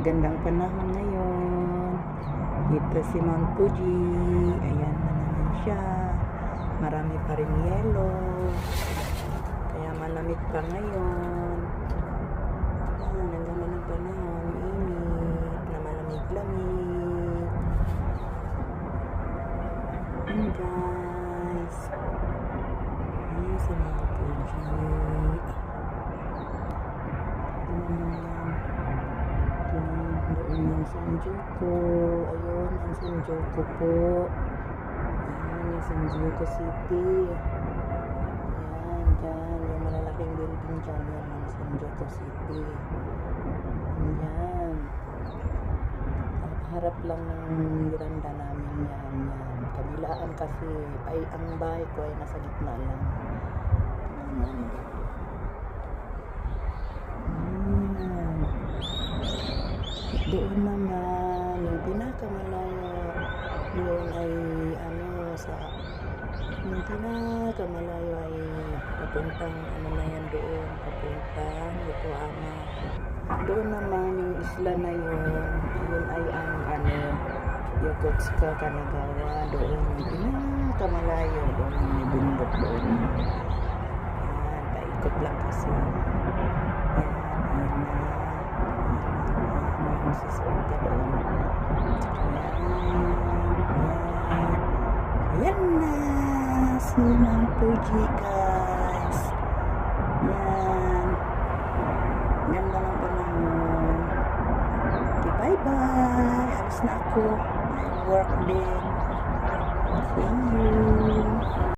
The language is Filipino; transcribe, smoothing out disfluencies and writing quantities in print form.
Magandang panahon ngayon. Dito si Mount Fuji. Ayan na naman siya. Marami pa rin yelo. Kaya malamig pa ngayon. Ayan, ang ganda ng panahon. Init na malamig-lamig. Ayan guys. Ayan si Mount Fuji. Doon yung Shinjuku. Ayun, ang Shinjuku po. Ayan, yung Shinjuku City. Ayan, dyan. Yung malalaking building dyan. Yan, ang Shinjuku City. Ayan. Harap lang ng miranda namin yan. Yan. Kabilaan kasi. Ay, ang bahay ko ay nasa gitna lang. Ayan. Doon naman, yung pinakamalayo, yun ay yung pinakamalayo ay papuntang na yan doon, papuntang Yokohama. Doon naman yung isla na yun ay ang Yokosuka, Kanagawa. Doon yung pinakamalayo, doon yung bundok doon. Ayan, paikot lang kasi. Siswerte doon. Ayan na si Mount Fuji guys. Yan. Ganda ng panahon. Okay, bye bye. Alis na ako. Work din. See you.